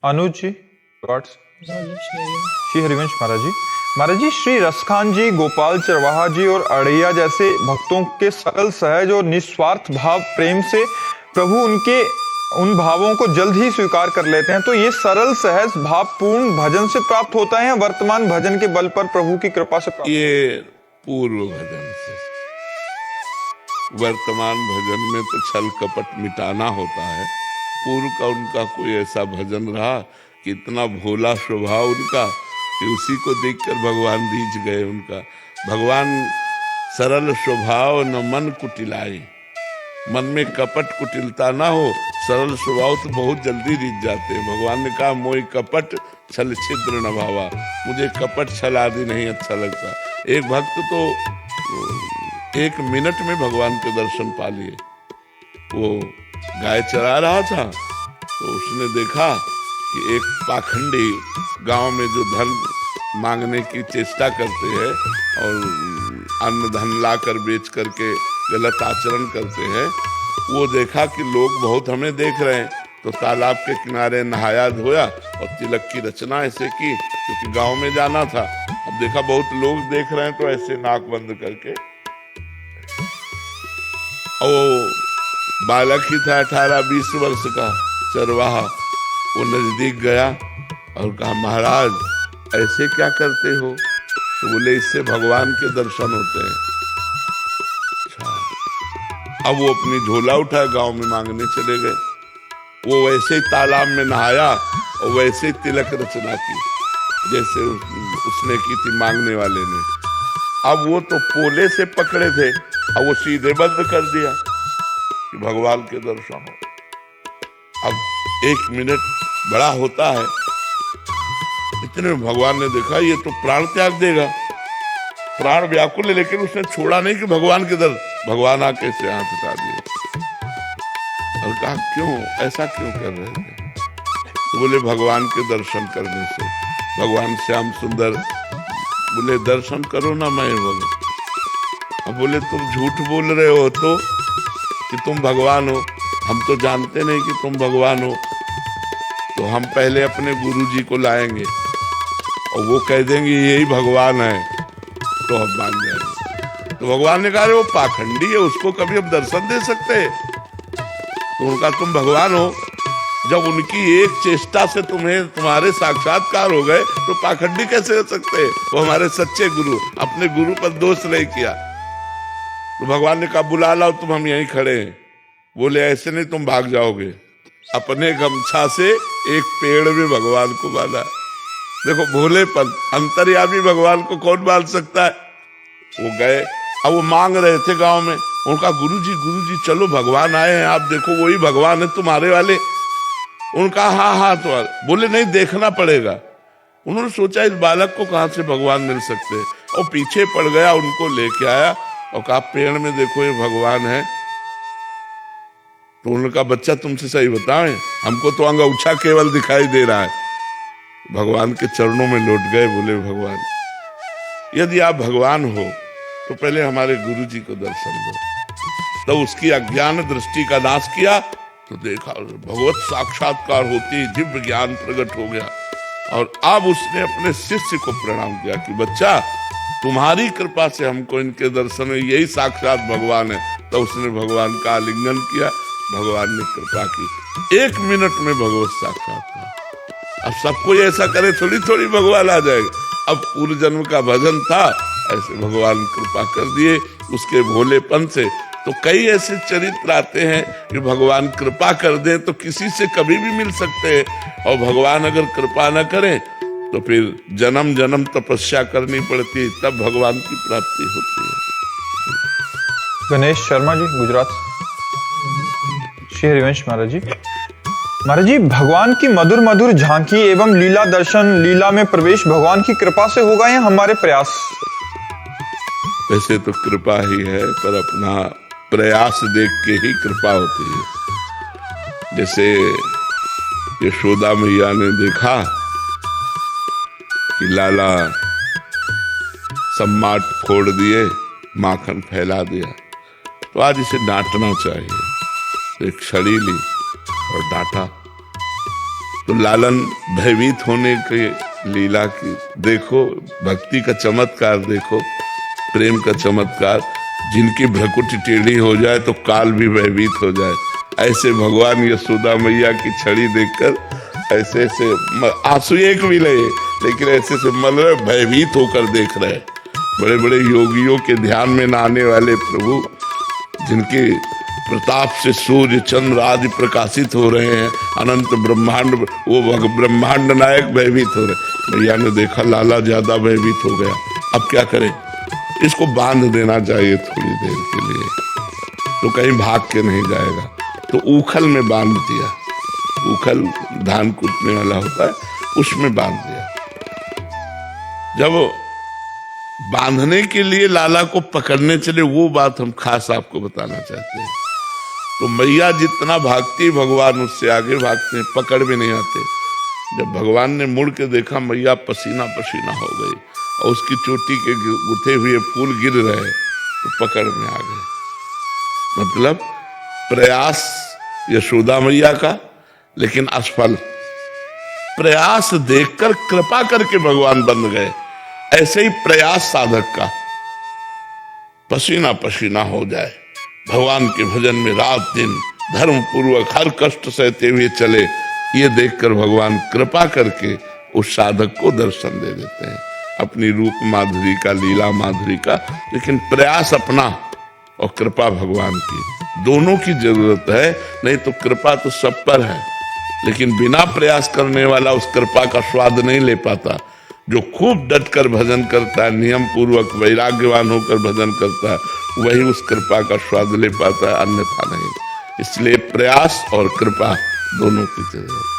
अनुज जी, श्री हरिवंश महाराज जी, श्री रसखान जी, गोपाल चरवाहा जी और अड़ैया जैसे भक्तों के सरल, सहज और निस्वार्थ भाव प्रेम से प्रभु उनके उन भावों को जल्द ही स्वीकार कर लेते हैं। तो ये सरल, सहज, भावपूर्ण भजन से प्राप्त होता है या वर्तमान भजन के बल पर प्रभु की कृपा से प्राप्त? ये पूर्व भजन से। वर्तमान भजन में तो छल कपट मिटाना होता है। पूर्व का उनका कोई ऐसा भजन रहा कि इतना भोला स्वभाव उनका कि उसी को देखकर भगवान रीझ गए। उनका भगवान सरल स्वभाव न मन कुटिलाई, मन में कपट कुटिलता ना हो, सरल स्वभाव तो बहुत जल्दी रीझ जाते हैं। भगवान ने कहा मोई कपट छल छिद्र न भावा, मुझे कपट छल आदि नहीं अच्छा लगता। एक भक्त तो 1 मिनट में भगवान के दर्शन पा लिए। वो गाय चरा रहा था तो उसने देखा कि एक पाखंडी गांव में जो धन मांगने की चेष्टा करते हैं और अन्न धन ला कर बेच करके गलत आचरण करते हैं, वो देखा कि लोग बहुत हमें देख रहे हैं तो तालाब के किनारे नहाया धोया और तिलक की रचना ऐसे की, क्योंकि गांव में जाना था। अब देखा बहुत लोग देख रहे हैं तो ऐसे नाक बंद करके, और बालक ही था 18-20 वर्ष का चरवाहा। वो नजदीक गया और कहा महाराज ऐसे क्या करते हो? तो बोले इससे भगवान के दर्शन होते हैं। अब वो अपनी झोला उठाए गांव में मांगने चले गए। वो वैसे ही तालाब में नहाया और वैसे ही तिलक रचना की जैसे उसने की थी मांगने वाले ने। अब वो तो पोले से पकड़े थे, अब वो सीधे बंद कर दिया कि भगवान के दर्शन हो। अब 1 मिनट बड़ा होता है, इतने में भगवान ने देखा ये तो प्राण त्याग देगा, प्राण व्याकुल है, लेकिन उसने छोड़ा नहीं कि भगवान के दर। भगवान आके से हाथ उठा दिए और कहा क्यों ऐसा क्यों कर रहे थे? तो बोले भगवान के दर्शन करने से, भगवान श्याम सुंदर। बोले दर्शन करो ना, मैं बोलो। अब बोले तुम झूठ बोल रहे हो तो कि तुम भगवान हो, हम तो जानते नहीं कि तुम भगवान हो। तो हम पहले अपने गुरुजी को लाएंगे और वो कह देंगे यही भगवान है तो हम मान जाएंगे। तो भगवान ने कहा वो पाखंडी है, उसको कभी हम दर्शन दे सकते हैं? तो उनका तुम भगवान हो, जब उनकी एक चेष्टा से तुम्हारे साक्षात्कार हो गए तो पाखंडी कैसे हो सकते? वो हमारे सच्चे गुरु, अपने गुरु पर दोष नहीं किया। तो भगवान ने कहा बुला लाओ, तुम हम यहीं खड़े हैं। बोले ऐसे नहीं, तुम भाग जाओगे। अपने गमछा से एक पेड़ में भगवान को बांधा। देखो भोलेपन, अंतर्यामी भगवान को कौन बांध सकता है? वो गए, अब वो मांग रहे थे गांव में। उनका गुरुजी चलो भगवान आए हैं, आप देखो वही भगवान है तुम्हारे वाले। उनका हाँ तो बोले नहीं देखना पड़ेगा। उन्होंने सोचा इस बालक को कहां से भगवान मिल सकते हैं, और पीछे पड़ गया, उनको लेके आया और कहा पेड़ में देखो ये भगवान है। तो उनका बच्चा तुमसे सही बताएं, हमको तो अंगूछा केवल दिखाई दे रहा है। भगवान के चरणों में लौट गए। बोले भगवान यदि आप भगवान हो तो पहले हमारे गुरुजी को दर्शन दो। तो उसकी अज्ञान दृष्टि का नाश किया तो देखा भगवत साक्षात्कार होती, दिव्य ज्ञान प्रकट हो गया। और अब उसने अपने शिष्य को प्रणाम किया कि बच्चा तुम्हारी कृपा से हमको इनके दर्शन में यही साक्षात भगवान है। तो उसने भगवान का आलिंगन किया, भगवान ने कृपा की। 1 मिनट में भगवत साक्षात्कार। अब सब कोई ऐसा करे थोड़ी भगवान आ जाएगा। अब पूर्व जन्म का भजन था, ऐसे भगवान कृपा कर दिए उसके भोलेपन से। तो कई ऐसे चरित्र आते हैं कि भगवान कृपा कर दे तो किसी से कभी भी मिल सकते हैं, और भगवान अगर कृपा न करें तो फिर जन्म जन्म तपस्या करनी पड़ती है, तब भगवान की प्राप्ति होती है। गणेश शर्मा जी, गुजरात। श्री हरिवंश महाराज जी, भगवान की मधुर मधुर झांकी एवं लीला दर्शन, लीला में प्रवेश भगवान की कृपा से होगा या हमारे प्रयास? वैसे तो कृपा ही है, पर अपना प्रयास देख के ही कृपा होती है। जैसे यशोदा मैया ने देखा कि लाला सम्माट फोड़ दिए, माखन फैला दिया, तो आज इसे डांटना चाहिए। तो एक छड़ी ली और डांटा। तो लालन भयभीत होने के लीला की देखो, भक्ति का चमत्कार देखो, प्रेम का चमत्कार। जिनकी भ्रकुटी टेढ़ी हो जाए तो काल भी भयभीत हो जाए, ऐसे भगवान यशोदा मैया की छड़ी देखकर ऐसे ऐसे आंसू एक भी नहीं, लेकिन ऐसे से मल रहे, भयभीत होकर देख रहे। बड़े बड़े योगियों के ध्यान में न आने वाले प्रभु, जिनके प्रताप से सूर्य चंद्र आदि प्रकाशित हो रहे हैं, अनंत ब्रह्मांड, वो ब्रह्मांड नायक भयभीत हो रहे। भैया ने देखा लाला ज्यादा भयभीत हो गया, अब क्या करें, इसको बांध देना चाहिए थोड़ी देर के लिए, तो कहीं भाग के नहीं जाएगा। तो ऊखल में बांध दिया, ऊखल धान कूटने वाला होता है, उसमें बांध दिया। जब बांधने के लिए लाला को पकड़ने चले, वो बात हम खास आपको बताना चाहते हैं। तो मैया जितना भागती भगवान उससे आगे भागते हैं, पकड़ में नहीं आते। जब भगवान ने मुड़ के देखा मैया पसीना पसीना हो गई और उसकी चोटी के गुथे हुए फूल गिर रहे, तो पकड़ में आ गए। मतलब प्रयास यशोदा मैया का, लेकिन असफल। प्रयास देखकर कृपा करके भगवान बन गए। ऐसे ही प्रयास साधक का पसीना पसीना हो जाए, भगवान के भजन में रात दिन धर्म पूर्वक हर कष्ट सहते हुए चले, ये देखकर भगवान कृपा करके उस साधक को दर्शन दे देते हैं, अपनी रूप माधुरी का, लीला माधुरी का। लेकिन प्रयास अपना और कृपा भगवान की, दोनों की जरूरत है। नहीं तो कृपा तो सब पर है, लेकिन बिना प्रयास करने वाला उस कृपा का स्वाद नहीं ले पाता। जो खूब डट कर भजन करता है, नियम पूर्वक वैराग्यवान होकर भजन करता है, वही उस कृपा का स्वाद ले पाता है, अन्यथा नहीं। इसलिए प्रयास और कृपा दोनों की जरूरत है।